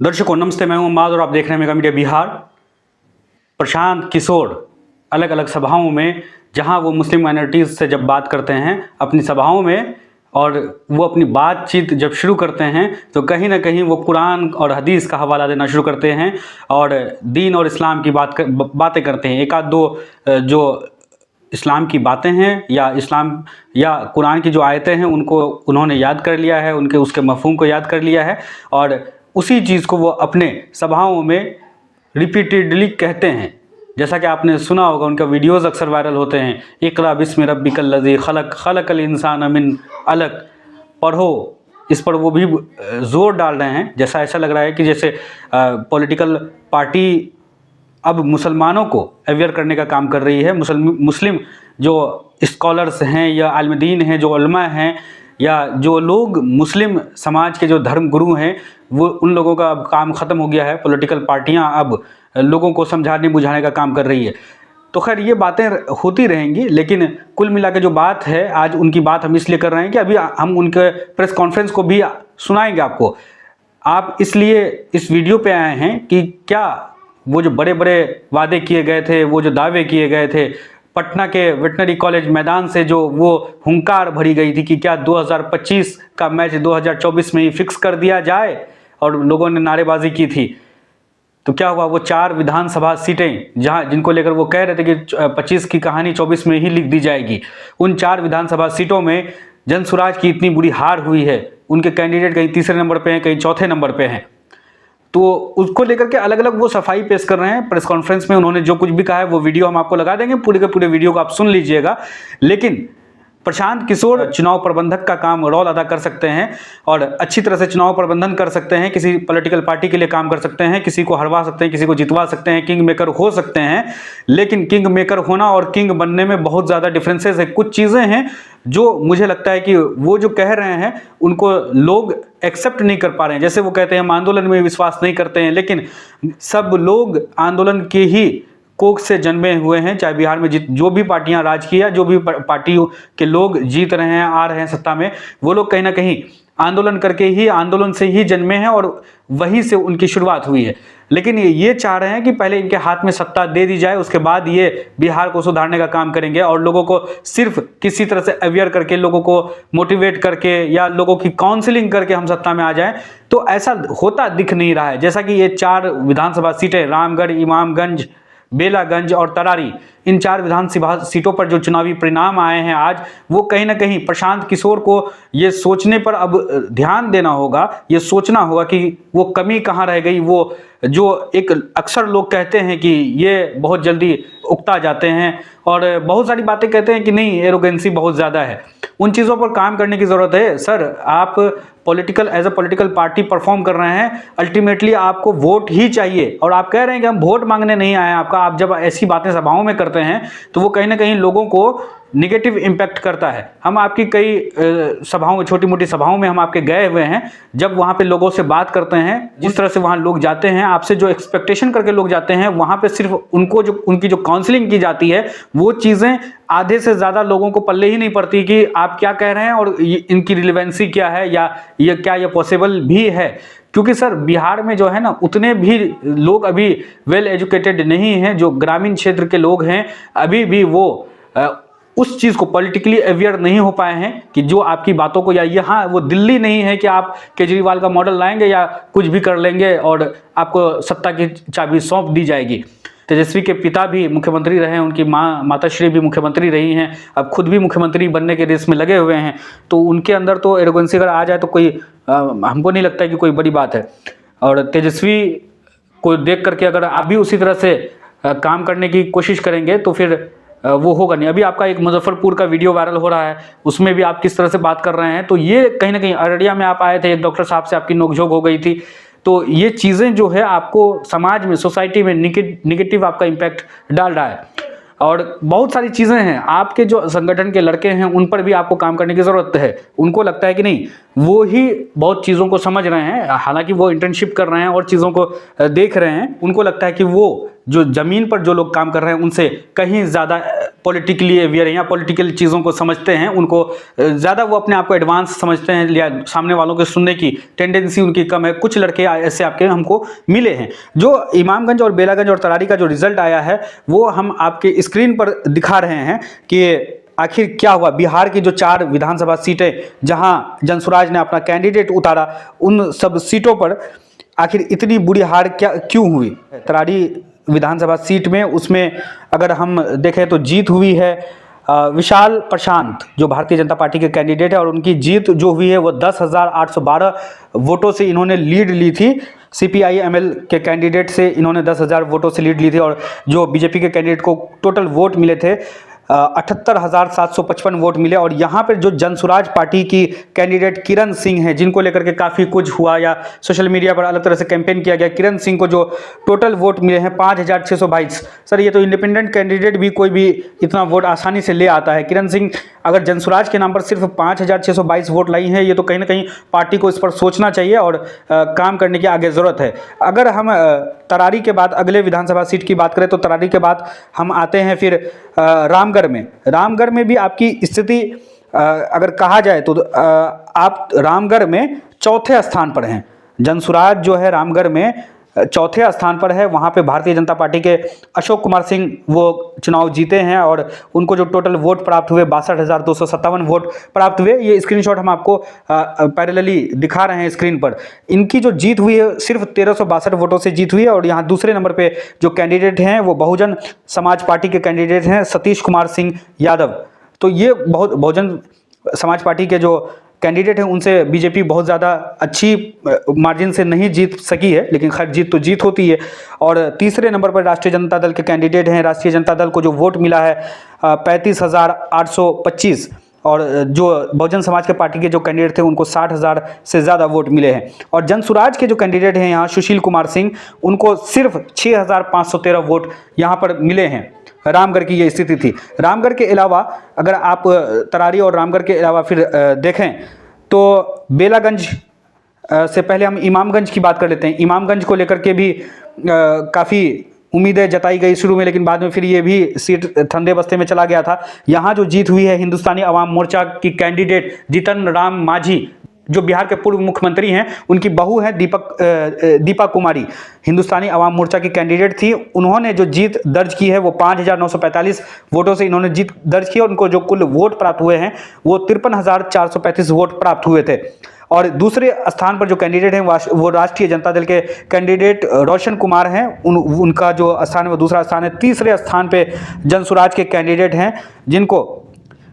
दर्शकों नमस्ते, मैं हूं अम्माद और आप देख रहे हैं मेगा मीडिया बिहार। प्रशांत किशोर अलग अलग सभाओं में, जहां वो मुस्लिम माइनॉरिटीज़ से जब बात करते हैं अपनी सभाओं में, और वो अपनी बातचीत जब शुरू करते हैं तो कहीं ना कहीं वो कुरान और हदीस का हवाला देना शुरू करते हैं और दीन और इस्लाम की बातें करते हैं। एक आध दो जो इस्लाम की बातें हैं या इस्लाम या कुरान की जो आयतें हैं उनको उन्होंने याद कर लिया है, उनके उसके मफ़हूम को याद कर लिया है और उसी चीज़ को वो अपने सभाओं में रिपीटेडली कहते हैं। जैसा कि आपने सुना होगा, उनका वीडियोज़ अक्सर वायरल होते हैं, इक़रा बिस्मि रब्बिकल लज़ी खलक़ खलक़ल इंसान मिन अलक़, पढ़ो। इस पर वो भी ज़ोर डाल रहे हैं। जैसा ऐसा लग रहा है कि जैसे पॉलिटिकल पार्टी अब मुसलमानों को अवेयर करने का काम कर रही है। मुस्लिम जो स्कॉलर्स हैं या आलिम-ए-दीन हैं, जो उलमा हैं या जो लोग मुस्लिम समाज के जो धर्म गुरु हैं, वो उन लोगों का अब काम ख़त्म हो गया है। पॉलिटिकल पार्टियां अब लोगों को समझाने बुझाने का काम कर रही है। तो खैर ये बातें होती रहेंगी, लेकिन कुल मिला के जो बात है, आज उनकी बात हम इसलिए कर रहे हैं कि अभी हम उनके प्रेस कॉन्फ्रेंस को भी सुनाएंगे आपको। आप इसलिए इस वीडियो पे आए हैं कि क्या वो जो बड़े बड़े वादे किए गए थे, वो जो दावे किए गए थे, पटना के वेटनरी कॉलेज मैदान से जो वो हुंकार भरी गई थी कि क्या 2025 का मैच 2024 में ही फिक्स कर दिया जाए, और लोगों ने नारेबाजी की थी। तो क्या हुआ, वो 4 विधानसभा सीटें जहां जिनको लेकर वो कह रहे थे कि 25 की कहानी 24 में ही लिख दी जाएगी, उन 4 विधानसभा सीटों में जनसुराज की इतनी बुरी हार हुई है। उनके कैंडिडेट कहीं तीसरे नंबर पे हैं, कहीं चौथे नंबर पे हैं। तो उसको लेकर के अलग अलग वो सफाई पेश कर रहे हैं। प्रेस कॉन्फ्रेंस में उन्होंने जो कुछ भी कहा है वो वीडियो हम आपको लगा देंगे, पूरे के पूरे वीडियो को आप सुन लीजिएगा। लेकिन प्रशांत किशोर चुनाव प्रबंधक का काम रोल अदा कर सकते हैं और अच्छी तरह से चुनाव प्रबंधन कर सकते हैं। किसी पॉलिटिकल पार्टी के लिए काम कर सकते हैं, किसी को हरवा सकते हैं, किसी को जितवा सकते हैं, किंग मेकर हो सकते हैं। लेकिन किंग मेकर होना और किंग बनने में बहुत ज़्यादा डिफरेंसेस है। कुछ चीज़ें हैं जो मुझे लगता है कि वो जो कह रहे हैं उनको लोग एक्सेप्ट नहीं कर पा रहे हैं। जैसे वो कहते हैं हम आंदोलन में विश्वास नहीं करते हैं, लेकिन सब लोग आंदोलन के ही कोख से जन्मे हुए हैं। चाहे बिहार में जो भी पार्टियां राज की या जो भी पार्टियों के लोग जीत रहे हैं, आ रहे हैं सत्ता में, वो लोग कहीं ना कहीं आंदोलन करके ही, आंदोलन से ही जन्मे हैं और वहीं से उनकी शुरुआत हुई है। लेकिन ये चाह रहे हैं कि पहले इनके हाथ में सत्ता दे दी जाए, उसके बाद ये बिहार को सुधारने का काम करेंगे और लोगों को सिर्फ किसी तरह से अवेयर करके, लोगों को मोटिवेट करके या लोगों की काउंसलिंग करके हम सत्ता में आ जाएं। तो ऐसा होता दिख नहीं रहा है। जैसा कि ये 4 विधानसभा सीटें, रामगढ़, इमामगंज, बेलागंज और तरारी, इन 4 विधानसभा सीटों पर जो चुनावी परिणाम आए हैं आज, वो कहीं ना कहीं प्रशांत किशोर को ये सोचने पर अब ध्यान देना होगा, ये सोचना होगा कि वो कमी कहाँ रह गई। वो जो एक अक्सर लोग कहते हैं कि ये बहुत जल्दी उकता जाते हैं और बहुत सारी बातें कहते हैं कि नहीं, एरोगेंसी बहुत ज़्यादा है, उन चीज़ों पर काम करने की ज़रूरत है। सर, आप as a political party perform कर रहे हैं, अल्टीमेटली आपको वोट ही चाहिए और आप कह रहे हैं कि हम वोट मांगने नहीं आए हैं आपका। आप जब ऐसी बातें सभाओं में करते हैं तो वो कहीं ना कहीं लोगों को निगेटिव इम्पैक्ट करता है। हम आपकी कई सभाओं में, छोटी मोटी सभाओं में हम आपके गए हुए हैं। जब वहाँ पे लोगों से बात करते हैं, जिस तरह से वहाँ लोग जाते हैं, आपसे जो एक्सपेक्टेशन करके लोग जाते हैं, वहाँ पे सिर्फ उनको जो उनकी जो काउंसलिंग की जाती है, वो चीज़ें आधे से ज़्यादा लोगों को पल्ले ही नहीं पड़ती कि आप क्या कह रहे हैं और इनकी रिलेवेंसी क्या है या ये पॉसिबल भी है। क्योंकि सर, बिहार में जो है ना, उतने भी लोग अभी वेल एजुकेटेड नहीं हैं। जो ग्रामीण क्षेत्र के लोग हैं, अभी भी वो उस चीज़ को पॉलिटिकली अवेयर नहीं हो पाए हैं कि जो आपकी बातों को, या यहाँ वो दिल्ली नहीं है कि आप केजरीवाल का मॉडल लाएंगे या कुछ भी कर लेंगे और आपको सत्ता की चाबी सौंप दी जाएगी। तेजस्वी के पिता भी मुख्यमंत्री रहे हैं, उनकी माताश्री भी मुख्यमंत्री रही हैं, अब खुद भी मुख्यमंत्री बनने के रेस में लगे हुए हैं। तो उनके अंदर तो एरोगेंसी अगर आ जाए तो कोई हमको नहीं लगता है कि कोई बड़ी बात है। और तेजस्वी को देख करके अगर आप भी उसी तरह से काम करने की कोशिश करेंगे तो फिर वो होगा नहीं। अभी आपका एक मुजफ्फरपुर का वीडियो वायरल हो रहा है, उसमें भी आप किस तरह से बात कर रहे हैं। तो ये कहीं ना कहीं, अररिया में आप आए थे, एक डॉक्टर साहब से आपकी नोकझोंक हो गई थी। तो ये चीज़ें जो है आपको समाज में, सोसाइटी में निगेटिव आपका इम्पैक्ट डाल रहा है। और बहुत सारी चीज़ें हैं, आपके जो संगठन के लड़के हैं उन पर भी आपको काम करने की ज़रूरत है। उनको लगता है कि नहीं, वो ही बहुत चीज़ों को समझ रहे हैं, हालांकि वो इंटर्नशिप कर रहे हैं और चीज़ों को देख रहे हैं। उनको लगता है कि वो जो ज़मीन पर जो लोग काम कर रहे हैं उनसे कहीं ज़्यादा पॉलिटिकली अवेयर हैं या पॉलिटिकल चीज़ों को समझते हैं, उनको ज़्यादा वो अपने आप को एडवांस समझते हैं या सामने वालों के सुनने की टेंडेंसी उनकी कम है। कुछ लड़के ऐसे आपके हमको मिले हैं। जो इमामगंज और बेलागंज और तरारी का जो रिजल्ट आया है वो हम आपके स्क्रीन पर दिखा रहे हैं कि आखिर क्या हुआ। बिहार की जो 4 विधानसभा सीटें जहां जनसुराज ने अपना कैंडिडेट उतारा, उन सब सीटों पर आखिर इतनी बुरी हार क्यों हुई। तरारी विधानसभा सीट में उसमें अगर हम देखें तो जीत हुई है विशाल प्रशांत जो भारतीय जनता पार्टी के कैंडिडेट है, और उनकी जीत जो हुई है वो 10,812 वोटों से इन्होंने लीड ली थी। CPI-ML के कैंडिडेट से इन्होंने 10,000 वोटों से लीड ली थी, और जो बीजेपी के कैंडिडेट को टोटल वोट मिले थे 78,755 वोट मिले। और यहाँ पर जो जनसुराज पार्टी की कैंडिडेट किरण सिंह है, जिनको लेकर के काफ़ी कुछ हुआ या सोशल मीडिया पर अलग तरह से कैंपेन किया गया, किरण सिंह को जो टोटल वोट मिले हैं 5,622। सर ये तो इंडिपेंडेंट कैंडिडेट भी कोई भी इतना वोट आसानी से ले आता है। किरण सिंह अगर जनसुराज के नाम पर सिर्फ 5,622 वोट लाई हैं, ये तो कहीं ना कहीं पार्टी को इस पर सोचना चाहिए और काम करने की आगे ज़रूरत है। अगर हम तरारी के बाद अगले विधानसभा सीट की बात करें तो तरारी के बाद हम आते हैं फिर रामगढ़ में भी आपकी स्थिति अगर कहा जाए तो आप रामगढ़ में चौथे स्थान पर हैं। जनसुराज जो है रामगढ़ में चौथे स्थान पर है। वहाँ पे भारतीय जनता पार्टी के अशोक कुमार सिंह वो चुनाव जीते हैं और उनको जो टोटल वोट प्राप्त हुए 62,257 वोट प्राप्त हुए। ये स्क्रीनशॉट हम आपको पैरेलली दिखा रहे हैं स्क्रीन पर। इनकी जो जीत हुई है सिर्फ 1,362 वोटों से जीत हुई है। और यहाँ दूसरे नंबर पे जो कैंडिडेट हैं वो बहुजन समाज पार्टी के कैंडिडेट हैं सतीश कुमार सिंह यादव। तो ये बहुजन समाज पार्टी के जो कैंडिडेट हैं उनसे बीजेपी बहुत ज़्यादा अच्छी मार्जिन से नहीं जीत सकी है, लेकिन खैर जीत तो जीत होती है। और तीसरे नंबर पर राष्ट्रीय जनता दल के कैंडिडेट हैं। राष्ट्रीय जनता दल को जो वोट मिला है 35,825, और जो बहुजन समाज के पार्टी के जो कैंडिडेट थे उनको 60,000 से ज़्यादा वोट मिले हैं। और जनसुराज के जो कैंडिडेट हैं यहाँ सुशील कुमार सिंह, उनको सिर्फ 6,513 वोट यहाँ पर मिले हैं। रामगढ़ की ये स्थिति थी। रामगढ़ के अलावा अगर आप तरारी और रामगढ़ के अलावा फिर देखें तो बेलागंज से पहले हम इमामगंज की बात कर लेते हैं। इमामगंज को लेकर के भी काफ़ी उम्मीदें जताई गई शुरू में, लेकिन बाद में फिर ये भी सीट ठंडे बस्ते में चला गया था। यहाँ जो जीत हुई है हिंदुस्तानी अवाम मोर्चा की कैंडिडेट जीतन राम मांझी जो बिहार के पूर्व मुख्यमंत्री हैं, उनकी बहू है दीपा कुमारी, हिंदुस्तानी अवाम मोर्चा की कैंडिडेट थी। उन्होंने जो जीत दर्ज की है वो 5,945 वोटों से इन्होंने जीत दर्ज की। और उनको जो कुल वोट प्राप्त हुए हैं वो 53,435 वोट प्राप्त हुए थे। और दूसरे स्थान पर जो कैंडिडेट हैं वो राष्ट्रीय जनता दल के कैंडिडेट रोशन कुमार हैं। उनका जो स्थान है वो दूसरा स्थान है। तीसरे स्थान पे जनसुराज के कैंडिडेट हैं जिनको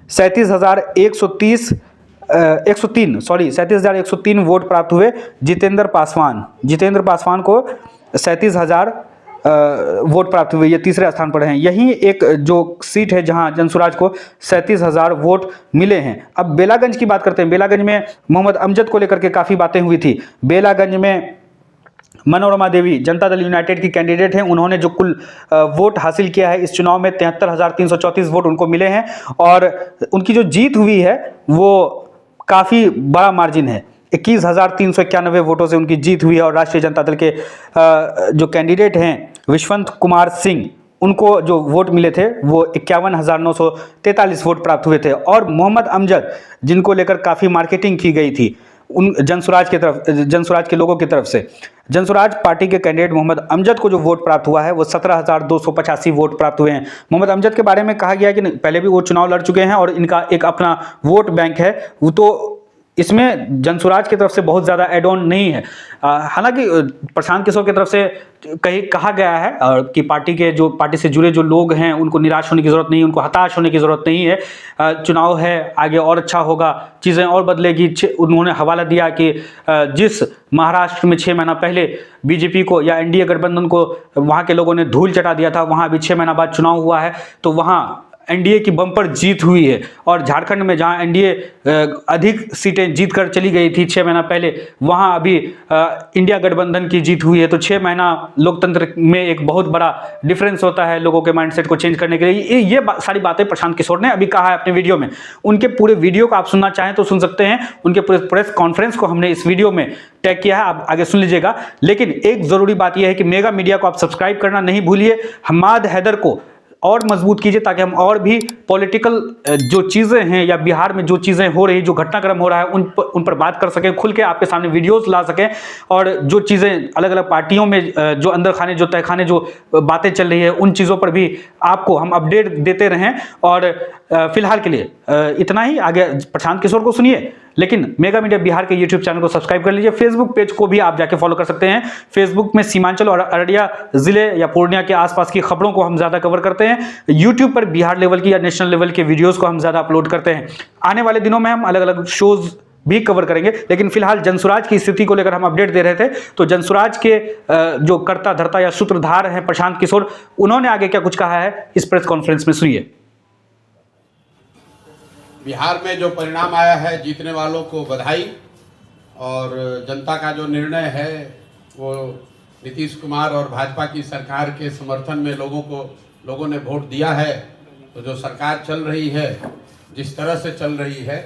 37,103 वोट प्राप्त हुए। जितेंद्र पासवान को 37,000 वोट प्राप्त हुए। ये तीसरे स्थान पर हैं। यही एक जो सीट है जहां जनसुराज को 37,000 वोट मिले हैं। अब बेलागंज की बात करते हैं। बेलागंज में मोहम्मद अमजद को लेकर के काफ़ी बातें हुई थी। बेलागंज में मनोरमा देवी जनता दल यूनाइटेड की कैंडिडेट हैं। उन्होंने जो कुल वोट हासिल किया है इस चुनाव में 73,334 वोट उनको मिले हैं। और उनकी जो जीत हुई है वो काफ़ी बड़ा मार्जिन है, 21,391 वोटों से उनकी जीत हुई है। और राष्ट्रीय जनता दल के जो कैंडिडेट हैं विश्वंत कुमार सिंह, उनको जो वोट मिले थे वो 51,943 वोट प्राप्त हुए थे। और मोहम्मद अमजद जिनको लेकर काफ़ी मार्केटिंग की गई थी उन जनसुराज के लोगों की तरफ से, जनसुराज पार्टी के कैंडिडेट मोहम्मद अमजद को जो वोट प्राप्त हुआ है वो 17,285 वोट प्राप्त हुए हैं। मोहम्मद अमजद के बारे में कहा गया कि पहले भी वो चुनाव लड़ चुके हैं और इनका एक अपना वोट बैंक है, वो तो इसमें जनसुराज की तरफ से बहुत ज़्यादा एड ऑन नहीं है। हालांकि प्रशांत किशोर की तरफ से कहीं कहा गया है कि पार्टी से जुड़े जो लोग हैं उनको निराश होने की ज़रूरत नहीं है, उनको हताश होने की ज़रूरत नहीं है। चुनाव है, आगे और अच्छा होगा, चीज़ें और बदलेगी। उन्होंने हवाला दिया कि जिस महाराष्ट्र में 6 महीना पहले बीजेपी को या एनडीए गठबंधन को वहाँ के लोगों ने धूल चटा दिया था, वहाँ अभी 6 महीना बाद चुनाव हुआ है तो वहाँ एनडीए की बम्पर जीत हुई है। और झारखंड में जहां एनडीए अधिक सीटें जीत कर चली गई थी 6 महीना पहले, वहां अभी इंडिया गठबंधन की जीत हुई है। तो 6 महीना लोकतंत्र में एक बहुत बड़ा डिफरेंस होता है लोगों के माइंडसेट को चेंज करने के लिए। ये सारी बातें प्रशांत किशोर ने अभी कहा है अपने वीडियो में। उनके पूरे वीडियो को आप सुनना चाहें तो सुन सकते हैं। उनके पूरे प्रेस कॉन्फ्रेंस को हमने इस वीडियो में टैग किया है, आप आगे सुन लीजिएगा। लेकिन एक ज़रूरी बात यह है कि मेगा मीडिया को आप सब्सक्राइब करना नहीं भूलिए। हम्माद हैदर को और मजबूत कीजिए, ताकि हम और भी पॉलिटिकल जो चीज़ें हैं या बिहार में जो चीज़ें हो रही, जो घटनाक्रम हो रहा है, उन पर बात कर सकें, खुल के आपके सामने वीडियोस ला सकें, और जो चीज़ें अलग अलग पार्टियों में जो अंदर खाने, जो तहखाने, जो बातें चल रही है, उन चीज़ों पर भी आपको हम अपडेट देते रहें। और फिलहाल के लिए इतना ही। आगे प्रशांत किशोर को सुनिए, लेकिन मेगा मीडिया बिहार के यूट्यूब चैनल को सब्सक्राइब कर लीजिए। फेसबुक पेज को भी आप जाके फॉलो कर सकते हैं। फेसबुक में सीमांचल और अररिया जिले या पूर्णिया के आसपास की खबरों को हम ज्यादा कवर करते हैं। यूट्यूब पर बिहार लेवल की या नेशनल लेवल के वीडियोस को हम ज्यादा अपलोड करते हैं। आने वाले दिनों में हम अलग अलग शोज भी कवर करेंगे, लेकिन फिलहाल जनसुराज की स्थिति को लेकर हम अपडेट दे रहे थे। तो जनसुराज के जो कर्ता धर्ता या सूत्रधार हैं प्रशांत किशोर, उन्होंने आगे क्या कुछ कहा है इस प्रेस कॉन्फ्रेंस में, सुनिए। बिहार में जो परिणाम आया है, जीतने वालों को बधाई, और जनता का जो निर्णय है वो नीतीश कुमार और भाजपा की सरकार के समर्थन में लोगों ने वोट दिया है। तो जो सरकार चल रही है, जिस तरह से चल रही है,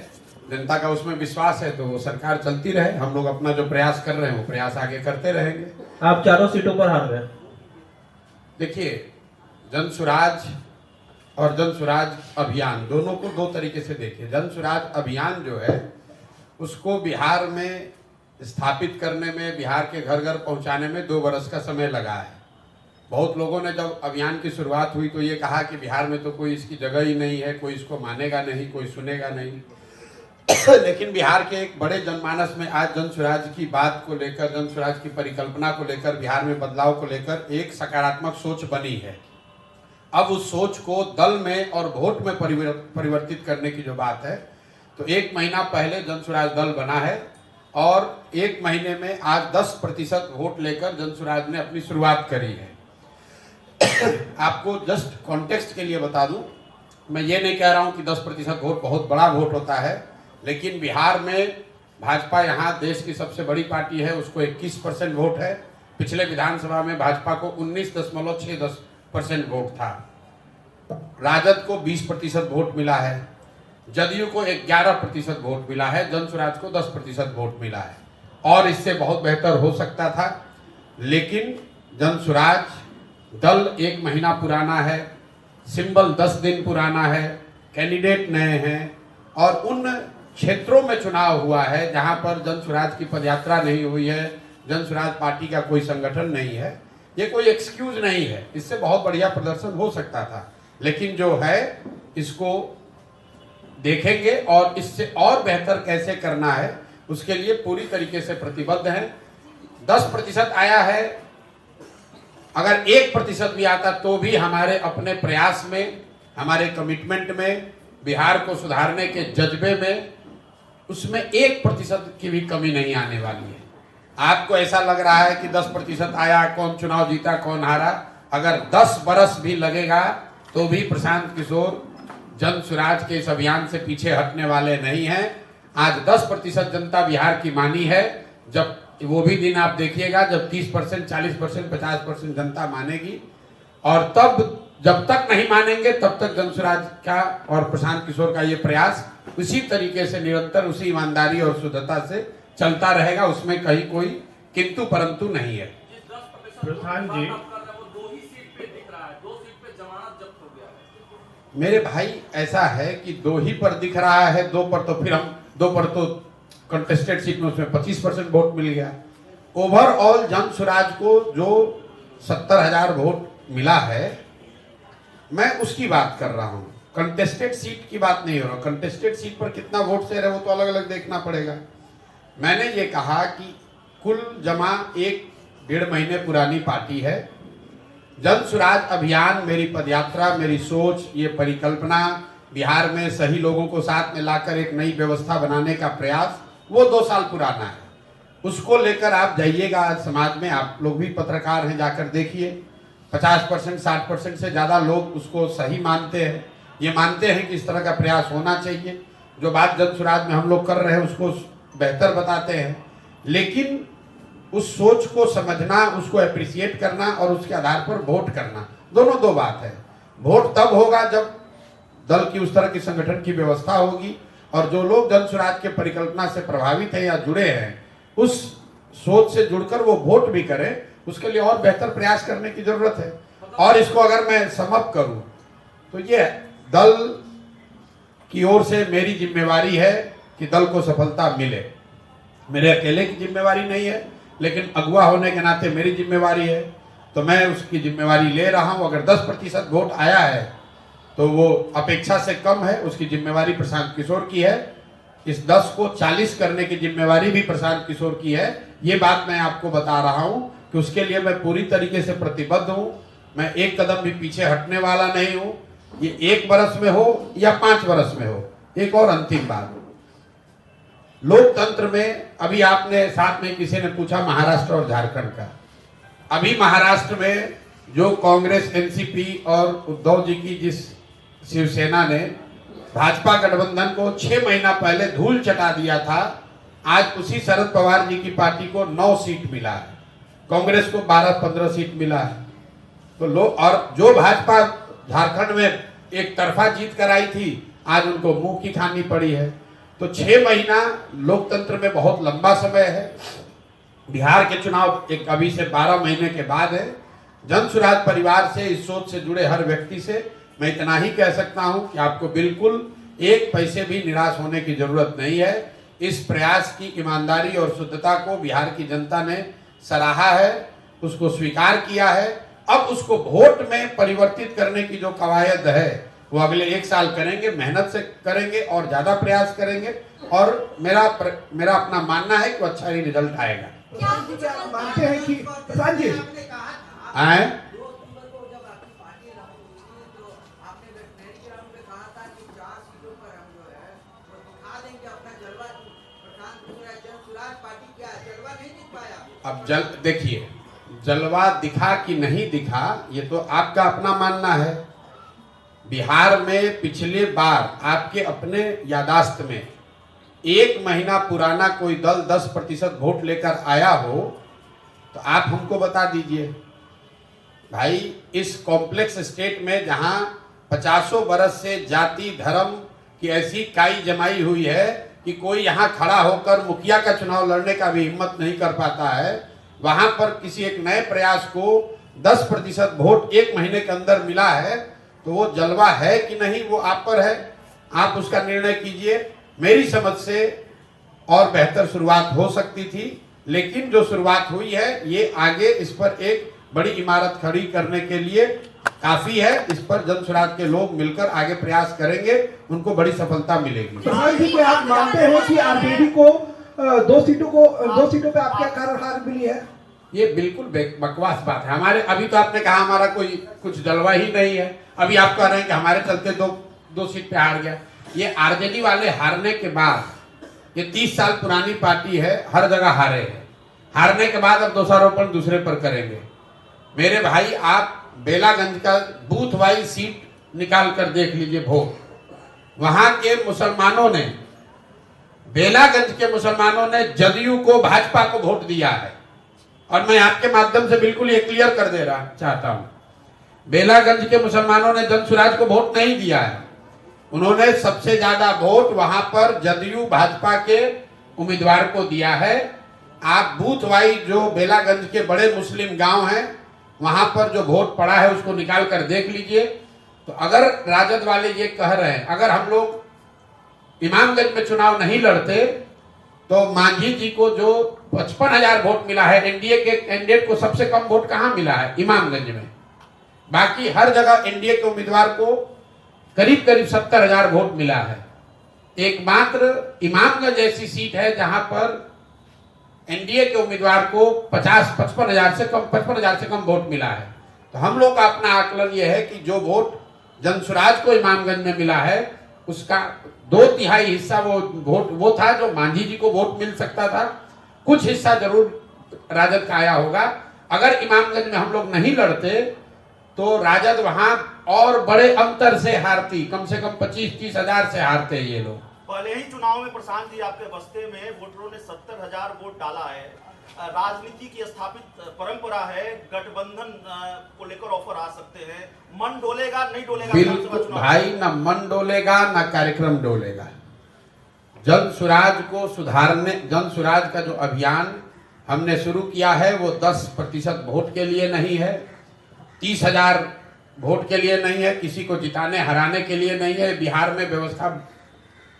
जनता का उसमें विश्वास है, तो वो सरकार चलती रहे। हम लोग अपना जो प्रयास कर रहे हैं वो प्रयास आगे करते रहेंगे। आप चारों सीटों पर हार रहे हैं। देखिए, जनसुराज और जनसुराज अभियान दोनों को दो तरीके से देखिए। जनसुराज अभियान जो है उसको बिहार में स्थापित करने में, बिहार के घर घर पहुंचाने में 2 बरस का समय लगा है। बहुत लोगों ने जब अभियान की शुरुआत हुई तो ये कहा कि बिहार में तो कोई इसकी जगह ही नहीं है, कोई इसको मानेगा नहीं, कोई सुनेगा नहीं। लेकिन बिहार के एक बड़े जनमानस में आज जनसुराज की बात को लेकर, जनसुराज की परिकल्पना को लेकर, बिहार में बदलाव को लेकर एक सकारात्मक सोच बनी है। अब उस सोच को दल में और वोट में परिवर्तित करने की जो बात है, तो 1 महीना पहले जनसुराज दल बना है, और 1 महीने में आज 10% वोट लेकर जनसुराज ने अपनी शुरुआत करी है। आपको जस्ट कॉन्टेक्स्ट के लिए बता दूं, मैं ये नहीं कह रहा हूं कि 10% वोट बहुत बड़ा वोट होता है, लेकिन बिहार में भाजपा यहाँ देश की सबसे बड़ी पार्टी है, उसको 21% वोट है। पिछले विधानसभा में भाजपा को 19.60% वोट था। राजद को 20% वोट मिला है, जदयू को 11% वोट मिला है, जनसुराज को 10% वोट मिला है, और इससे बहुत बेहतर हो सकता था। लेकिन जनसुराज दल 1 महीना पुराना है, सिंबल 10 दिन पुराना है, कैंडिडेट नए हैं, और उन क्षेत्रों में चुनाव हुआ है जहां पर जनसुराज की पदयात्रा नहीं हुई है, जनसुराज पार्टी का कोई संगठन नहीं है। ये कोई एक्सक्यूज नहीं है, इससे बहुत बढ़िया प्रदर्शन हो सकता था, लेकिन जो है इसको देखेंगे और इससे और बेहतर कैसे करना है उसके लिए पूरी तरीके से प्रतिबद्ध हैं। 10% आया है, अगर 1% भी आता तो भी हमारे अपने प्रयास में, हमारे कमिटमेंट में, बिहार को सुधारने के जज्बे में, उसमें 1% की भी कमी नहीं आने वाली है। आपको ऐसा लग रहा है कि 10% आया, कौन चुनाव जीता कौन हारा, अगर 10 बरस भी लगेगा तो भी प्रशांत किशोर जनसुराज के इस अभियान से पीछे हटने वाले नहीं हैं। आज 10% जनता बिहार की मानी है, जब वो भी दिन आप देखिएगा जब 30%, 40%, 50% जनता मानेगी, और तब जब तक नहीं मानेंगे तब तक जनसुराज का और प्रशांत किशोर का ये प्रयास उसी तरीके से निरंतर, उसी ईमानदारी और शुद्धता से चलता रहेगा। उसमें कहीं कोई किंतु परंतु नहीं है। प्रधान जी, मेरे भाई ऐसा है कि 2 ही पर दिख रहा है, 2 पर तो फिर हम 2 पर तो कंटेस्टेड सीट में उसमें 25% वोट मिल गया। ओवरऑल जनसुराज को जो 70,000 वोट मिला है, मैं उसकी बात कर रहा हूँ, कंटेस्टेड सीट की बात नहीं हो रहा। कंटेस्टेड सीट पर कितना वोट शेयर है वो तो अलग अलग देखना पड़ेगा। मैंने ये कहा कि कुल जमा 1-1.5 महीने पुरानी पार्टी है। जनसुराज अभियान, मेरी पदयात्रा, मेरी सोच, ये परिकल्पना, बिहार में सही लोगों को साथ में लाकर एक नई व्यवस्था बनाने का प्रयास, वो 2 साल पुराना है। उसको लेकर आप जाइएगा आज समाज में, आप लोग भी पत्रकार हैं, जाकर देखिए, 50%, 60% से ज़्यादा लोग उसको सही मानते हैं। ये मानते हैं कि इस तरह का प्रयास होना चाहिए। जो बात जनसुराज में हम लोग कर रहे हैं उसको बेहतर बताते हैं, लेकिन उस सोच को समझना, उसको एप्रिसिएट करना और उसके आधार पर वोट करना, दोनों 2 बात है। वोट तब होगा जब दल की उस तरह की संगठन की व्यवस्था होगी, और जो लोग जनसुराज के परिकल्पना से प्रभावित हैं या जुड़े हैं, उस सोच से जुड़कर वो वोट भी करें। उसके लिए और बेहतर प्रयास करने की जरूरत है। और इसको अगर मैं समअप करूं तो ये दल की ओर से मेरी जिम्मेवारी है कि दल को सफलता मिले। मेरे अकेले की जिम्मेवारी नहीं है, लेकिन अगुवा होने के नाते मेरी जिम्मेवारी है, तो मैं उसकी जिम्मेवारी ले रहा हूं। अगर 10% वोट आया है तो वो अपेक्षा से कम है, उसकी जिम्मेवारी प्रशांत किशोर की है। इस 10 को 40 करने की जिम्मेवारी भी प्रशांत किशोर की है। ये बात मैं आपको बता रहा हूं कि उसके लिए मैं पूरी तरीके से प्रतिबद्ध हूं। मैं एक कदम भी पीछे हटने वाला नहीं हूं। ये 1 वर्ष में हो या 5 वर्ष में हो। एक और अंतिम बात, लोकतंत्र में अभी आपने साथ में किसी ने पूछा महाराष्ट्र और झारखंड का। अभी महाराष्ट्र में जो कांग्रेस, एनसीपी और उद्धव जी की जिस शिवसेना ने भाजपा गठबंधन को 6 महीना पहले धूल चटा दिया था, आज उसी शरद पवार जी की पार्टी को 9 सीट मिला है, कांग्रेस को 12-15 सीट मिला है। तो लोग, और जो भाजपा झारखंड में एक तरफा जीत कराई थी, आज उनको मुंह की खानी पड़ी है। तो 6 महीना लोकतंत्र में बहुत लंबा समय है। बिहार के चुनाव एक अभी से 12 महीने के बाद है। जन सुराज परिवार से, इस सोच से जुड़े हर व्यक्ति से मैं इतना ही कह सकता हूं कि आपको बिल्कुल 1 पैसे भी निराश होने की जरूरत नहीं है। इस प्रयास की ईमानदारी और शुद्धता को बिहार की जनता ने सराहा है, उसको स्वीकार किया है। अब उसको वोट में परिवर्तित करने की जो कवायद है वो अगले 1 साल करेंगे, मेहनत से करेंगे और ज्यादा प्रयास करेंगे। और मेरा अपना मानना है कि अच्छा ही रिजल्ट आएगा। मानते हैं कि प्रधान जी आए अब देखिए, जलवा दिखा कि नहीं दिखा ये तो आपका अपना मानना है। बिहार में पिछले बार आपके अपने यादाश्त में 1 महीना पुराना कोई दल 10% वोट लेकर आया हो तो आप हमको बता दीजिए। भाई, इस कॉम्प्लेक्स स्टेट में जहां 50 बरस से जाति धर्म की ऐसी काई जमाई हुई है कि कोई यहाँ खड़ा होकर मुखिया का चुनाव लड़ने का भी हिम्मत नहीं कर पाता है, वहां पर किसी एक नए प्रयास को 10% वोट 1 महीने के अंदर मिला है, तो वो जलवा है कि नहीं वो आप पर है। आप उसका निर्णय कीजिए। मेरी समझ से और बेहतर शुरुआत हो सकती थी, लेकिन जो शुरुआत हुई है ये आगे इस पर एक बड़ी इमारत खड़ी करने के लिए काफी है। इस पर जन सुराज के लोग मिलकर आगे प्रयास करेंगे, उनको बड़ी सफलता मिलेगी। प्रधान जी, क्या आप मानते हैं कि आरजेडी को 2 सीटों पे आपके कारण हार मिली है? ये बिल्कुल बकवास बात है। हमारे अभी तो आपने कहा हमारा कोई कुछ जलवा ही नहीं है, अभी आप कह रहे हैं कि हमारे चलते दो सीट पे हार गया। ये आरजेडी वाले हारने के बाद, ये 30 साल पुरानी पार्टी है, हर जगह हारे हैं। हारने के बाद अब दोषारोपण दूसरे पर करेंगे। मेरे भाई, आप बेलागंज का बूथ वाइज सीट निकाल कर देख लीजिए वोट। वहां के मुसलमानों ने, बेलागंज के मुसलमानों ने जदयू को, भाजपा को वोट दिया है। और मैं आपके माध्यम से बिल्कुल ये क्लियर कर दे रहा चाहता हूं, बेलागंज के मुसलमानों ने जन सुराज को वोट नहीं दिया है। उन्होंने सबसे ज्यादा वोट वहां पर जदयू भाजपा के उम्मीदवार को दिया है। आप बूथ वाइज जो बेलागंज के बड़े मुस्लिम गांव हैं वहां पर जो वोट पड़ा है उसको निकाल कर देख लीजिए। तो अगर राजद वाले ये कह रहे हैं अगर हम लोग इमामगंज में चुनाव नहीं लड़ते तो मांझी जी को जो 55,000 वोट मिला है, एनडीए के कैंडिडेट को सबसे कम वोट कहां मिला है? इमामगंज में। बाकी हर जगह एनडीए के उम्मीदवार को करीब 70,000 वोट मिला है। एकमात्र इमामगंज ऐसी सीट है जहां पर एनडीए के उम्मीदवार को 55,000 से कम वोट मिला है। तो हम लोग का अपना आकलन यह है कि जो वोट जनसुराज को इमामगंज में मिला है उसका 2/3 हिस्सा वो था जो मांझी जी को वोट मिल सकता था। कुछ हिस्सा जरूर राजद का आया होगा। अगर इमामगंज में हम लोग नहीं लड़ते तो राजद वहां और बड़े अंतर से हारती, कम से कम 25-30 हजार से हारते ये लोग। पहले ही चुनाव में प्रशांत जी आपके बस्ते में वोटरों ने 70,000 वोट डाला है। राजनीति की स्थापित परंपरा है, गठबंधन को लेकर ऑफर आ सकते हैं। मन डोलेगा नहीं डोलेगा? बिल्कुल भाई, ना मन डोलेगा ना कार्यक्रम डोलेगा। जन सुराज को सुधारने, जन सुराज का जो अभियान हमने शुरू किया है वो 10% वोट के लिए नहीं है, 30,000 वोट के लिए नहीं है, किसी को जिताने हराने के लिए नहीं है, बिहार में व्यवस्था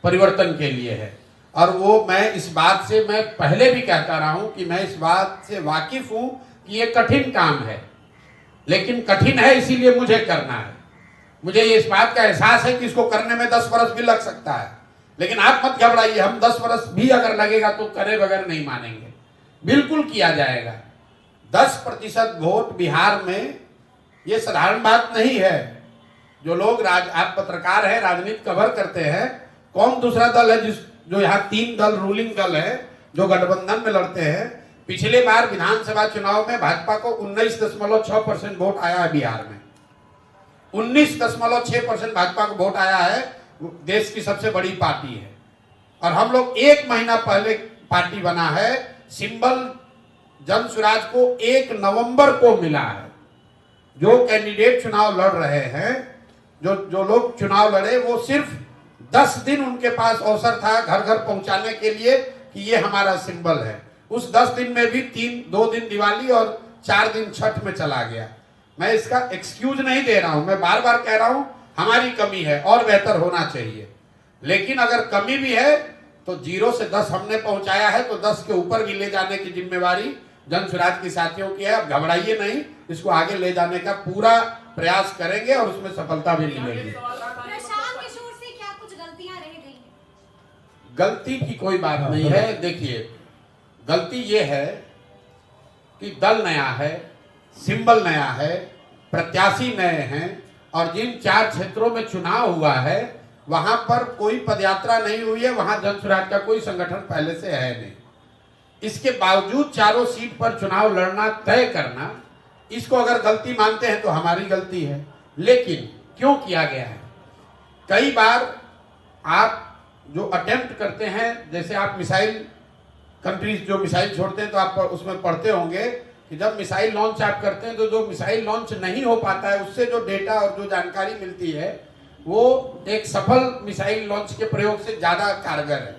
परिवर्तन के लिए है। और वो मैं इस बात से मैं पहले भी कहता रहा हूं कि मैं इस बात से वाकिफ हूं कि ये कठिन काम है, लेकिन कठिन है इसीलिए मुझे करना है। मुझे ये इस बात का एहसास है कि इसको करने में 10 वर्ष भी लग सकता है, लेकिन आप मत घबराइए, हम 10 वर्ष भी अगर लगेगा तो करे बगैर नहीं मानेंगे, बिल्कुल किया जाएगा। 10% वोट बिहार में ये साधारण बात नहीं है। जो लोग आप पत्रकार हैं, राजनीति कवर करते हैं, कौन दूसरा दल है जो यहाँ 3 दल रूलिंग दल है जो गठबंधन में लड़ते हैं। पिछले बार विधानसभा चुनाव में भाजपा को 19.6% वोट आया है बिहार में, 19.6% भाजपा को वोट आया है। देश की सबसे बड़ी पार्टी है। और हम लोग 1 महीना पहले पार्टी बना है, सिंबल जन स्वराज को 1 नवंबर को मिला है। जो कैंडिडेट चुनाव लड़ रहे हैं, जो लोग चुनाव लड़े, वो सिर्फ 10 दिन उनके पास अवसर था घर घर पहुंचाने के लिए कि ये हमारा सिंबल है। उस 10 दिन में भी 2 दिन दिवाली और 4 दिन छठ में चला गया। मैं इसका एक्सक्यूज नहीं दे रहा हूं, मैं बार बार कह रहा हूं हमारी कमी है और बेहतर होना चाहिए। लेकिन अगर कमी भी है तो 0 से 10 हमने पहुंचाया है, तो 10 के ऊपर भी ले जाने की जिम्मेवारी जन स्वराज के साथियों की है। अब घबराइए नहीं, इसको आगे ले जाने का पूरा प्रयास करेंगे और उसमें सफलता भी मिलेगी। प्रशांत किशोर से क्या कुछ गलतियां रह गई? गलती की कोई बात नहीं है। देखिए, गलती ये है कि दल नया है, सिंबल नया है, प्रत्याशी नए हैं, और जिन 4 क्षेत्रों में चुनाव हुआ है वहां पर कोई पदयात्रा नहीं हुई है, वहां जन स्वराज का कोई संगठन पहले से है नहीं। इसके बावजूद चारों सीट पर चुनाव लड़ना, तय करना, इसको अगर गलती मानते हैं तो हमारी गलती है। लेकिन क्यों किया गया है? कई बार आप जो अटेम्प्ट करते हैं, जैसे आप मिसाइल कंट्रीज जो मिसाइल छोड़ते हैं तो आप उसमें पढ़ते होंगे कि जब मिसाइल लॉन्च आप करते हैं तो जो मिसाइल लॉन्च नहीं हो पाता है, उससे जो डेटा और जो जानकारी मिलती है वो एक सफल मिसाइल लॉन्च के प्रयोग से ज्यादा कारगर है।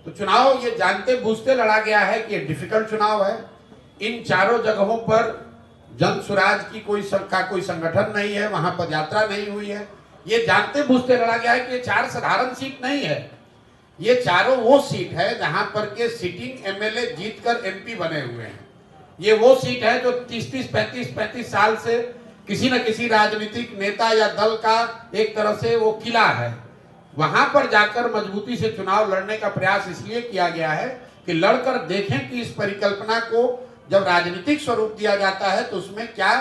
तो चुनाव ये जानते बूझते लड़ा गया है कि ये डिफिकल्ट चुनाव है। इन चारों जगहों पर जन स्वराज की कोई संगठन नहीं है, वहां पदयात्रा नहीं हुई है। ये जानते बूझते लड़ा गया है कि ये 4 साधारण सीट नहीं है, ये चारों वो सीट है जहां पर के सिटिंग एमएलए जीतकर एमपी बने हुए हैं। ये वो सीट है जो 30-30, 35-35 साल से किसी न किसी राजनीतिक नेता या दल का एक तरह से वो किला है। वहां पर जाकर मजबूती से चुनाव लड़ने का प्रयास इसलिए किया गया है कि लड़कर देखें कि इस परिकल्पना को जब राजनीतिक स्वरूप दिया जाता है तो उसमें क्या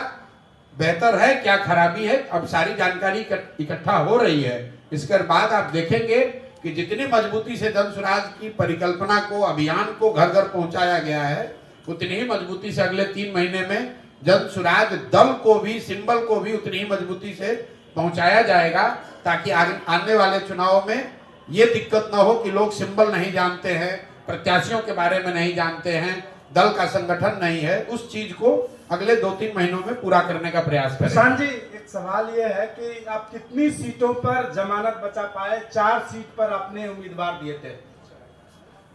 बेहतर है, क्या खराबी है। अब सारी जानकारी इकट्ठा हो रही है। इसके बाद आप देखेंगे कि जितनी मजबूती से जन स्वराज की परिकल्पना को, अभियान को घर घर पहुंचाया गया है, उतनी ही मजबूती से अगले 3 महीने में जन स्वराज दल को भी, सिंबल को भी उतनी ही मजबूती से पहुंचाया जाएगा, ताकि आने वाले चुनाव में ये दिक्कत ना हो कि लोग सिंबल नहीं जानते हैं, प्रत्याशियों के बारे में नहीं जानते हैं, दल का संगठन नहीं है। उस चीज को अगले 2-3 महीनों में पूरा करने का प्रयास करें। प्रशांत जी, एक सवाल ये है कि आप कितनी सीटों पर जमानत बचा पाए? 4 सीट पर अपने उम्मीदवार दिए थे।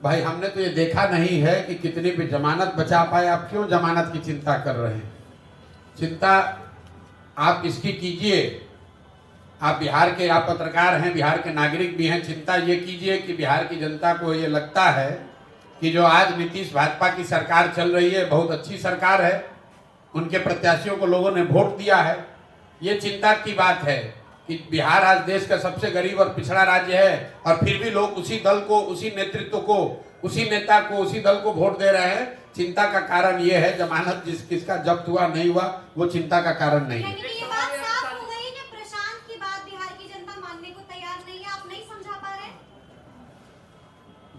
भाई, हमने तो ये देखा नहीं है कि कितनी भी जमानत बचा पाए। आप क्यों जमानत की चिंता कर रहे हैं? चिंता आप इसकी कीजिए, आप बिहार के, आप पत्रकार हैं, बिहार के नागरिक भी हैं। चिंता ये कीजिए कि बिहार की जनता को ये लगता है कि जो आज नीतीश भाजपा की सरकार चल रही है बहुत अच्छी सरकार है, उनके प्रत्याशियों को लोगों ने वोट दिया है। ये चिंता की बात है कि बिहार आज देश का सबसे गरीब और पिछड़ा राज्य है, और फिर भी लोग उसी दल को, उसी नेतृत्व को, उसी नेता को, उसी दल को वोट दे रहे हैं। चिंता का कारण ये है, जमानत किसका जब्त हुआ नहीं हुआ वो चिंता का कारण नहीं है। ये बात साफ हो गई कि प्रशांत की बात बिहार की जनता मानने को तैयार नहीं है। आप नहीं समझा पा रहे?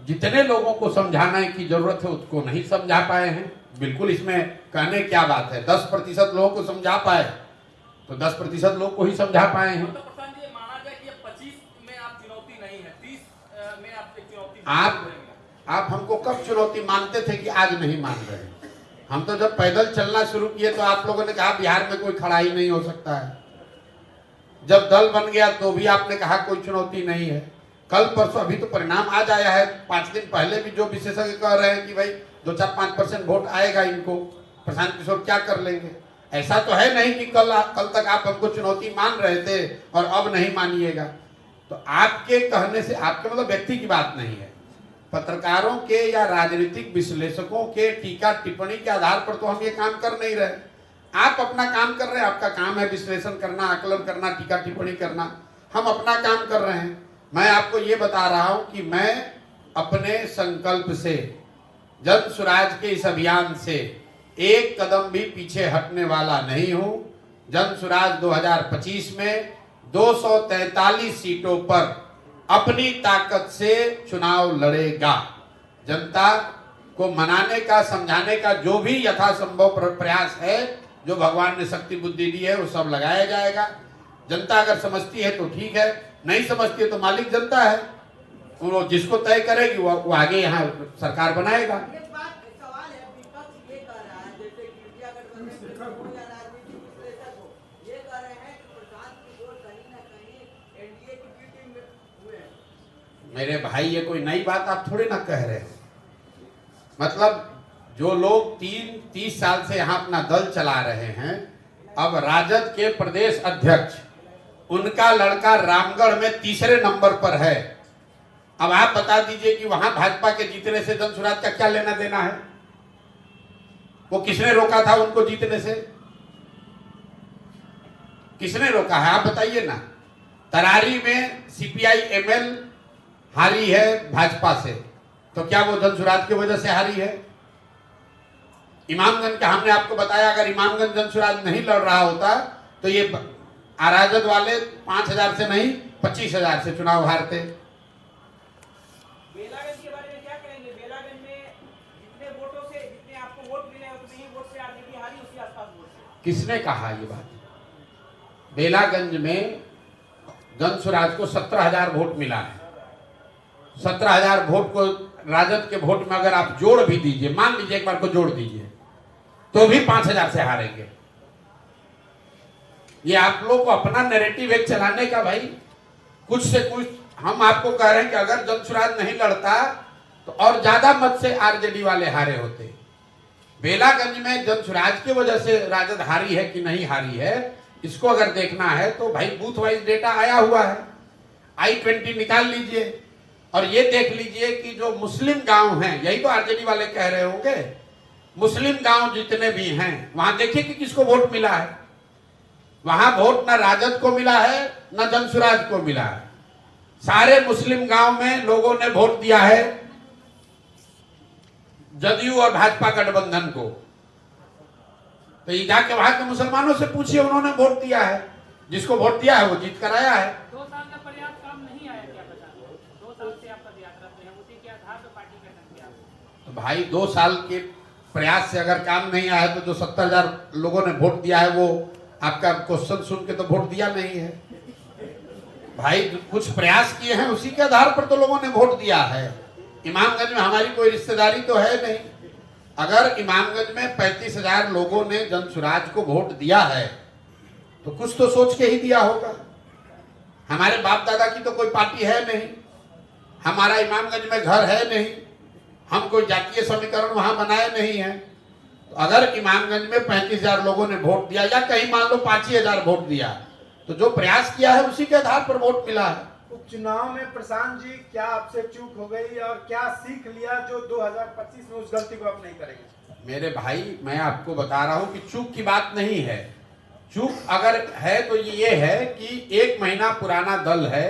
जितने लोगों को समझाने की जरूरत है उसको नहीं समझा पाए हैं। बिल्कुल, इसमें कहने क्या बात है। 10% लोगों को समझा पाए तो 10% लोग को ही समझा पाए हैं। तो प्रशांत जी, माना जाए कि 25 में आप चुनौती नहीं है, 30 में आप चुनौती आप हमको कब चुनौती मानते थे कि आज नहीं मान रहे हैं? हम तो जब पैदल चलना शुरू किए तो आप लोगों ने कहा बिहार में कोई खड़ा ही नहीं हो सकता है। जब दल बन गया तो भी आपने कहा कोई चुनौती नहीं है। कल परसों, अभी तो परिणाम आज आया है, 5 दिन पहले भी जो विशेषज्ञ कह रहे हैं कि भाई 2-4-5% वोट आएगा इनको, प्रशांत किशोर क्या कर लेंगे। ऐसा तो है नहीं कि कल तक आप हमको चुनौती मान रहे थे और अब नहीं मानिएगा। तो आपके कहने से, आपके मतलब व्यक्ति की बात नहीं है, पत्रकारों के या राजनीतिक विश्लेषकों के टीका टिप्पणी के आधार पर तो हम ये काम कर नहीं रहे। आप अपना काम कर रहे हैं, आपका काम है विश्लेषण करना, आकलन करना, टीका टिप्पणी करना। हम अपना काम कर रहे हैं। मैं आपको ये बता रहा हूं कि मैं अपने संकल्प से, जन स्वराज के इस अभियान से एक कदम भी पीछे हटने वाला नहीं हूं। जन स्वराज 2025 में 243 सीटों पर अपनी ताकत से चुनाव लड़ेगा। जनता को मनाने का, समझाने का जो भी यथासंभव प्रयास है, जो भगवान ने शक्ति बुद्धि दी है, वो सब लगाया जाएगा। जनता अगर समझती है तो ठीक है, नहीं समझती है तो मालिक जनता है, वो जिसको तय करेगी वो आगे यहाँ सरकार बनाएगा। सवाल है, विपक्ष ये कह रहा है, जैसे इंडिया गठबंधन या राजनीतिक विश्लेषक हो, ये कह रहे हैं कि प्रशांत किशोर कहीं ना कहीं एनडीए की बी टीम में हुए हैं। मेरे भाई, ये कोई नई बात आप थोड़े ना कह रहे हैं। मतलब जो लोग 30 साल से यहाँ अपना दल चला रहे हैं, अब राजद के प्रदेश अध्यक्ष, उनका लड़का रामगढ़ में तीसरे नंबर पर है। अब आप बता दीजिए कि वहां भाजपा के जीतने से जन स्वराज का क्या लेना देना है? वो किसने रोका था उनको जीतने से? किसने रोका है आप बताइए ना। तरारी में सीपीआई एमएल हारी है भाजपा से, तो क्या वो जन स्वराज की वजह से हारी है? इमामगंज का हमने आपको बताया, अगर इमामगंज जन स्वराज नहीं लड़ रहा होता तो ये राजद वाले 5,000 से नहीं 25,000 से चुनाव हारते। बेलागंज के बारे में क्या कहेंगे? बेलागंज में जितने वोटों से, जितने आपको वोट मिले उतने ही वोट से आरजेडी हारी, उसके आसपास वोट से। किसने कहा ये बात? बेलागंज में जन स्वराज को 17,000 वोट मिला है। 17,000 वोट को राजद के वोट में अगर आप जोड़ भी दीजिए, मान लीजिए एक बार को जोड़ दीजिए, तो भी 5,000 से हारेंगे। ये आप लोग को अपना नैरेटिव एक चलाने का, भाई कुछ से कुछ। हम आपको कह रहे हैं कि अगर जन स्वराज नहीं लड़ता तो और ज्यादा मत से आरजेडी वाले हारे होते। बेलागंज में जन स्वराज की वजह से राजद हारी है कि नहीं हारी है, इसको अगर देखना है तो भाई बूथ वाइज डेटा आया हुआ है, I-20 निकाल लीजिए और ये देख लीजिए कि जो मुस्लिम गांव हैं, यही तो आरजेडी वाले कह रहे होंगे, मुस्लिम गांव जितने भी हैं वहां देखिए कि किसको वोट मिला है। वहां वोट ना राजद को मिला है ना जन स्वराज को मिला है। सारे मुस्लिम गांव में लोगों ने वोट दिया है जदयू और भाजपा गठबंधन को। तो ये जाके वहां के मुसलमानों से पूछिए, उन्होंने वोट दिया है। जिसको वोट दिया है वो जीत कर आया है। 2 साल का प्रयास काम नहीं आया क्या प्रशांत? 2 साल से आप पदयात्रा पे हैं, उसी के आधार पर पार्टी का गठन किया। तो भाई 2 साल के प्रयास से अगर काम नहीं आया तो जो 70,000 लोगों ने वोट दिया है वो आपका क्वेश्चन सुन के तो वोट दिया नहीं है। भाई कुछ प्रयास किए हैं, उसी के आधार पर तो लोगों ने वोट दिया है। इमामगंज में हमारी कोई रिश्तेदारी तो है नहीं। अगर इमामगंज में 35,000 लोगों ने जन स्वराज को वोट दिया है तो कुछ तो सोच के ही दिया होगा। हमारे बाप दादा की तो कोई पार्टी है नहीं, हमारा इमामगंज में घर है नहीं, हम कोई जातीय समीकरण वहां बनाए नहीं है। तो अगर इमामगंज में 35,000 लोगों ने वोट दिया या कहीं मान लो 5,000 वोट दिया, तो जो प्रयास किया है उसी के आधार पर वोट मिला है। उपचुनाव में प्रशांत जी क्या आपसे चूक हो गई और क्या सीख लिया जो 2025 में उस गलती को आप नहीं करेंगे? मेरे भाई, मैं आपको बता रहा हूं कि चूक की बात नहीं है। चूक अगर है तो ये है कि 1 महीना पुराना दल है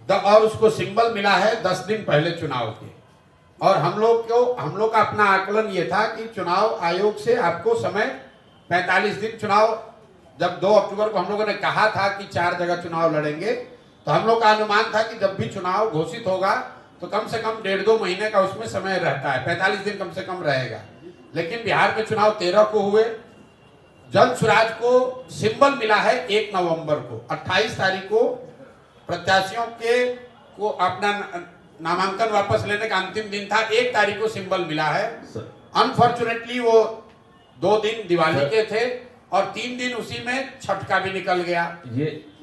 और उसको सिंबल मिला है 10 दिन पहले चुनाव के। और हम लोग का अपना आकलन ये था कि चुनाव आयोग से आपको समय 45 दिन, चुनाव जब 2 अक्टूबर को हम लोगों ने कहा था कि 4 जगह चुनाव लड़ेंगे, तो हम लोग का अनुमान था कि जब भी चुनाव घोषित होगा तो कम से कम 1.5-2 महीने का उसमें समय रहता है, 45 दिन कम से कम रहेगा। लेकिन बिहार में चुनाव 13 को हुए। जन स्वराज को सिंबल मिला है 1 नवंबर को। 28 तारीख को प्रत्याशियों को अपना नामांकन वापस लेने का अंतिम दिन था। 1 तारीख को सिंबल मिला है। अनफॉर्चुनेटली वो 2 दिन दिवाली के थे और 3 दिन उसी में छठ का भी निकल गया।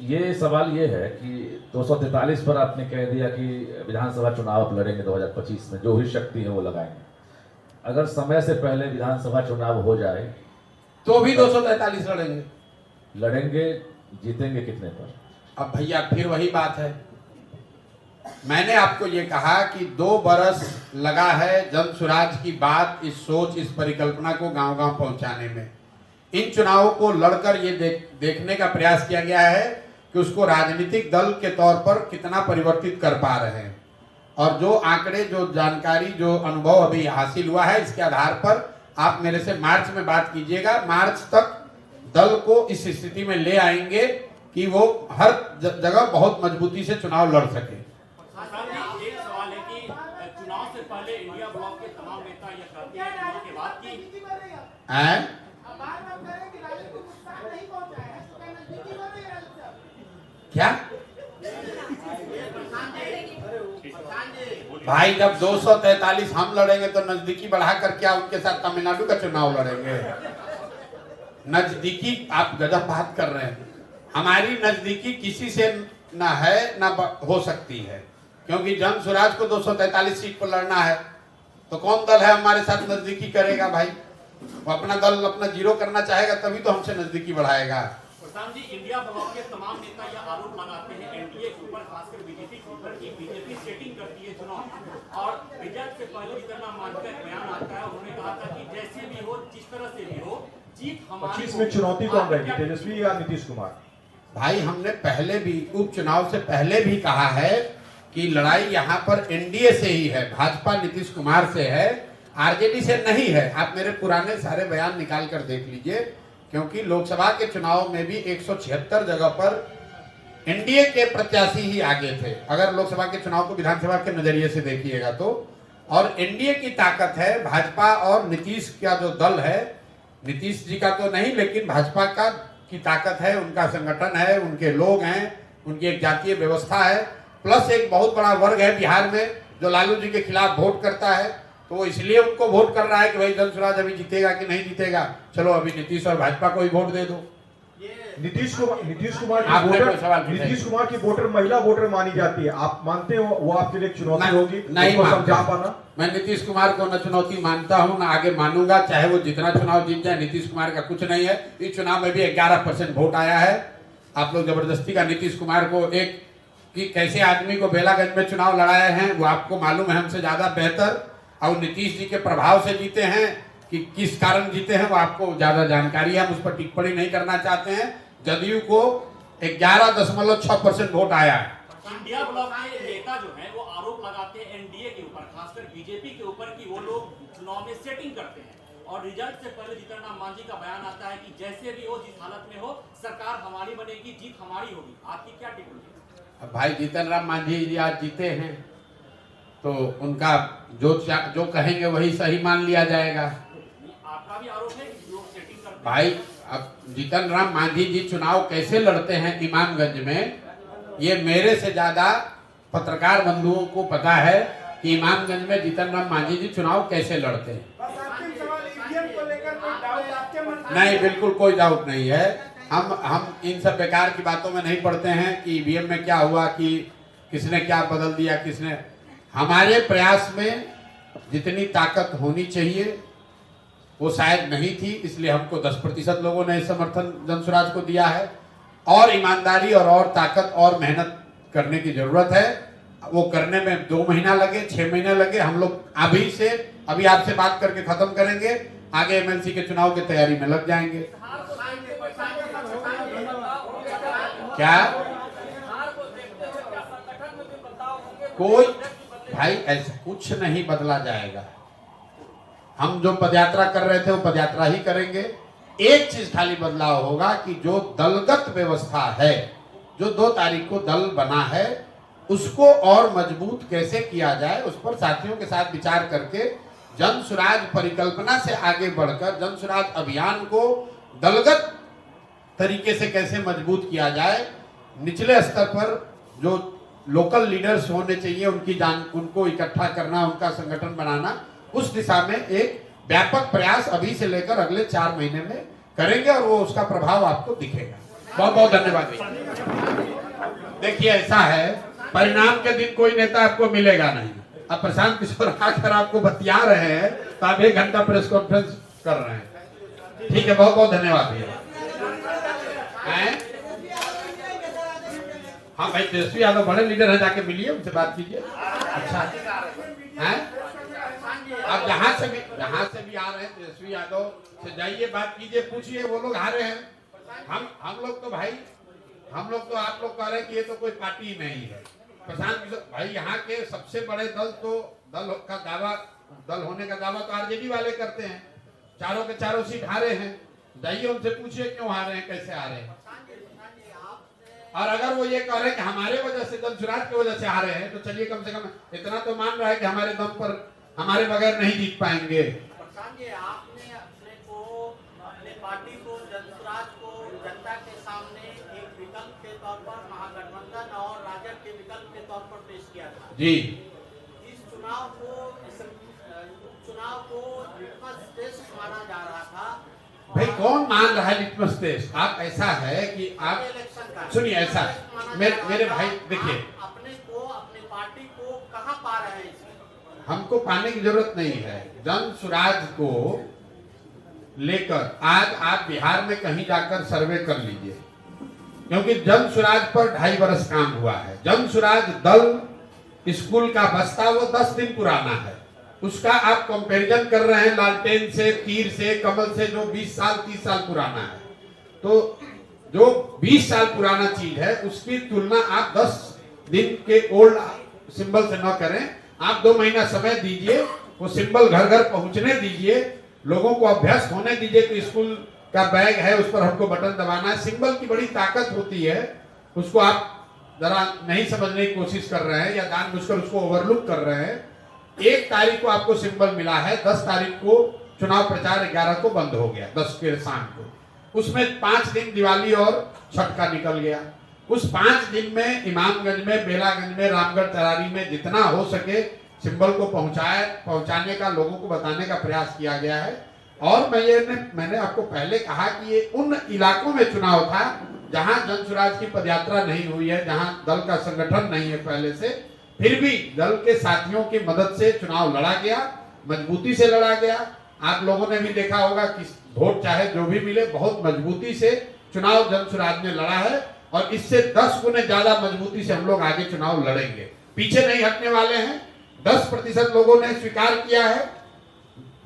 ये सवाल ये है कि 243 पर आपने कह दिया कि विधानसभा चुनाव आप लड़ेंगे 2025 में, जो भी शक्ति है वो लगाएंगे। अगर समय से पहले विधानसभा चुनाव हो जाए तो भी 243 लड़ेंगे। लड़ेंगे, जीतेंगे कितने पर? अब भैया फिर वही बात है, मैंने आपको ये कहा कि 2 बरस लगा है जन सुराज की बात, इस सोच, इस परिकल्पना को गांव-गांव पहुंचाने में। इन चुनावों को लड़कर ये देखने का प्रयास किया गया है कि उसको राजनीतिक दल के तौर पर कितना परिवर्तित कर पा रहे हैं। और जो आंकड़े, जो जानकारी, जो अनुभव अभी हासिल हुआ है, इसके आधार पर आप मेरे से मार्च में बात कीजिएगा। मार्च तक दल को इस स्थिति में ले आएंगे कि वो हर जगह बहुत मजबूती से चुनाव लड़ सके। एक सवाल है कि चुनाव से पहले इंडिया ब्लॉक के तमाम नेता ये कहते हैं चुनाव के बाद की क्या भाई, जब 243 हम लड़ेंगे तो नजदीकी बढ़ाकर क्या उनके साथ तमिलनाडु का चुनाव लड़ेंगे? नजदीकी आप गजब बात कर रहे हैं। हमारी नजदीकी किसी से ना है ना हो सकती है, क्योंकि जन सुराज को 243 सीट पर लड़ना है तो कौन दल है हमारे साथ नजदीकी करेगा भाई? वो अपना दल अपना जीरो करना चाहेगा तभी तो हमसे नजदीकी बढ़ाएगा। प्रशांत जी, इंडिया ब्लॉक के तमाम नेता यह आरोप लगाते हैं एनडीए के ऊपर, खासकर बीजेपी के ऊपर, कि बीजेपी सेटिंग करती है चुनाव और रिजल्ट से पहले जितना मानकर बयान आता है। उन्होंने कहा था कि जैसे भी हो, जिस तरह से भी हो, जीत हमारी। 25 में चुनौती कौन रहेगी, तेजस्वी या नीतीश कुमार? भाई, हमने पहले भी उपचुनाव से पहले भी कहा है कि लड़ाई यहाँ पर एनडीए से ही है, भाजपा नीतीश कुमार से है, आरजेडी से नहीं है। आप मेरे पुराने सारे बयान निकाल कर देख लीजिए, क्योंकि लोकसभा के चुनाव में भी 176 जगह पर एनडीए के प्रत्याशी ही आगे थे, अगर लोकसभा के चुनाव को विधानसभा के नजरिए से देखिएगा तो। और एनडीए की ताकत है, भाजपा और नीतीश का जो दल है, नीतीश जी का तो नहीं लेकिन भाजपा का की ताकत है, उनका संगठन है, उनके लोग हैं, उनकी एक जातीय व्यवस्था है, प्लस एक बहुत बड़ा वर्ग है बिहार में जो लालू जी के खिलाफ वोट करता है, तो वो इसलिए उनको वोट कर रहा है कि भाई जन सुराज अभी जीतेगा कि नहीं जीतेगा, चलो अभी नीतीश और भाजपा को ही वोट दे दो। नीतीश कुमार की वोटर महिला वोटर मानी जाती है, आप मानते हो वो आपके लिए चुनौती होगी? नहीं समझा पाना। मैं नीतीश कुमार को न चुनौती मानता हूं, न आगे मानूंगा, चाहे वो जितना चुनाव जीत जाए, नीतीश कुमार का कुछ नहीं है। इस चुनाव में भी 11% वोट आया है। आप लोग जबरदस्ती का नीतीश कुमार को एक कि कैसे आदमी को बेलागंज में चुनाव लड़ाए हैं वो आपको मालूम है हमसे ज्यादा बेहतर, और नीतीश जी के प्रभाव से जीते हैं कि किस कारण जीते हैं वो आपको ज्यादा जानकारी है, हम उस पर टिप्पणी नहीं करना चाहते हैं। जदयू को 11.6% वोट आया है। इंडिया ब्लॉक के नेता जो हैं वो आरोप लगाते हैं एनडीए के ऊपर, खासकर बीजेपी के ऊपर, कि वो लोग चुनाव में सेटिंग करते हैं और रिजल्ट से पहले जीतन राम मांझी का बयान आता है कि जैसे भी हो, जिस हालत में हो, सरकार हमारी बनेगी, जीत हमारी होगी। आपकी क्या टिप्पणी है? अब भाई, जीतन राम मांझी जी आज जीते हैं तो उनका जो कहेंगे वही सही मान लिया जाएगा। आपका भी आरोप है कि लोग सेटिंग करते हैं। भाई, अब जीतन राम मांझी जी चुनाव कैसे लड़ते हैं इमामगंज में, ये मेरे से ज्यादा पत्रकार बंधुओं को पता है कि इमामगंज में जीतन राम मांझी जी चुनाव कैसे लड़ते हैं। नहीं, बिल्कुल कोई डाउट नहीं है। हम इन सब बेकार की बातों में नहीं पड़ते हैं कि ईवीएम में क्या हुआ, कि किसने क्या बदल दिया, किसने। हमारे प्रयास में जितनी ताकत होनी चाहिए वो शायद नहीं थी, इसलिए हमको 10% लोगों ने समर्थन जनसुराज को दिया है। और ईमानदारी और ताकत और मेहनत करने की जरूरत है। वो करने में 2 महीना लगे, 6 महीने लगे, हम लोग अभी आपसे बात करके खत्म करेंगे, आगे एमएलसी के चुनाव की तैयारी में लग जाएंगे। क्या कोई भाई ऐसा कुछ नहीं बदला जाएगा। हम जो पदयात्रा कर रहे थे वो पदयात्रा ही करेंगे। एक चीज खाली बदलाव होगा कि जो दलगत व्यवस्था है, जो 2 तारीख को दल बना है, उसको और मजबूत कैसे किया जाए, उस पर साथियों के साथ विचार करके जन सुराज परिकल्पना से आगे बढ़कर जन सुराज अभियान को दलगत तरीके से कैसे मजबूत किया जाए। निचले स्तर पर जो लोकल लीडर्स होने चाहिए उनको इकट्ठा करना, उनका संगठन बनाना, उस दिशा में एक व्यापक प्रयास अभी से लेकर अगले 4 महीने में करेंगे और वो उसका प्रभाव आपको दिखेगा। बहुत बहुत धन्यवाद। देखिए, ऐसा है, परिणाम के दिन कोई नेता आपको मिलेगा नहीं। अब प्रशांत किशोर आकर आपको बतिया रहे हैं तो आप 1 घंटा प्रेस कॉन्फ्रेंस कर रहे हैं। ठीक है, बहुत बहुत धन्यवाद भैया। हाँ भाई, तेजस्वी यादव बड़े लीडर है, जाके मिलिए, उनसे बात कीजिए। अच्छा हैं? आप जहाँ से भी आ रहे हैं तेजस्वी यादव से जाइए, बात कीजिए, पूछिए, वो लोग हारे हैं। हम लोग तो भाई, हम लोग तो आप लोग कह रहे हैं कि ये तो कोई पार्टी ही नहीं है। प्रशांत किशोर भाई, यहाँ के सबसे बड़े दल तो दल होने का दावा तो आरजेडी वाले करते हैं, चारों के चारों सीट हारे हैं। जाइए उनसे पूछिए क्यों हारे हैं, कैसे हारे हैं। और अगर वो ये कह रहे हैं कि हमारे वजह से, जन की वजह से हारे हैं, तो चलिए कम से कम इतना तो मान रहा है कि हमारे दम पर, हमारे बगैर नहीं जीत पाएंगे। आपने अपने पार्टी को, जनसुराज को जनता के सामने एक विकल्प के तौर पर महागठबंधन और राजग के विकल्प के तौर पर पेश किया था जी। इस चुनाव को लिटमस टेस्ट माना जा रहा था। भाई कौन मान रहा है लिटमस टेस्ट? आप ऐसा है कि आप सुनिए, ऐसा मेरे भाई देखिए, अपने पार्टी को कहां पा रहे हैं? हमको पाने की जरूरत नहीं है। जन सुराज को लेकर आज आप बिहार में कहीं जाकर सर्वे कर लीजिए, क्योंकि जन सुराज पर 2.5 वर्ष काम हुआ है। जन सुराज दल स्कूल का बस्ता वो 10 दिन पुराना है, उसका आप कंपैरिजन कर रहे हैं लालटेन से, तीर से, कमल से, जो 20 साल 30 साल पुराना है। तो जो 20 साल पुराना चीज है उसकी तुलना आप 10 दिन के ओल्ड सिंबल से न करें। आप 2 महीना समय दीजिए, वो सिंबल घर घर पहुंचने दीजिए, लोगों को अभ्यस्त होने दीजिए कि स्कूल का बैग है, उस पर हमको बटन दबाना है। सिंबल की बड़ी ताकत होती है, उसको आप जरा नहीं समझने की कोशिश कर रहे हैं या जानबूझकर उसको ओवरलुक कर रहे हैं। 1 तारीख को आपको सिंबल मिला है, 10 तारीख को चुनाव प्रचार 11 को बंद हो गया, 10 के शाम को। उसमें 5 दिन दिवाली और छठ का निकल गया। उस 5 दिन में इमामगंज में, बेलागंज में, रामगढ़ तरारी में जितना हो सके सिंबल को पहुंचाने का, लोगों को बताने का प्रयास किया गया है। और मैंने आपको पहले कहा कि ये उन इलाकों में चुनाव था जहां जनसुराज की पदयात्रा नहीं हुई है, जहां दल का संगठन नहीं है पहले से, फिर भी दल के साथियों की मदद से चुनाव लड़ा गया, मजबूती से लड़ा गया। आप लोगों ने भी देखा होगा कि वोट चाहे जो भी मिले, बहुत मजबूती से चुनाव जनसुराज ने लड़ा है, और इससे 10 गुने ज्यादा मजबूती से हम लोग आगे चुनाव लड़ेंगे, पीछे नहीं हटने वाले हैं। 10% लोगों ने स्वीकार किया है,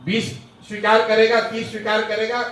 20 स्वीकार करेगा, 30 स्वीकार करेगा।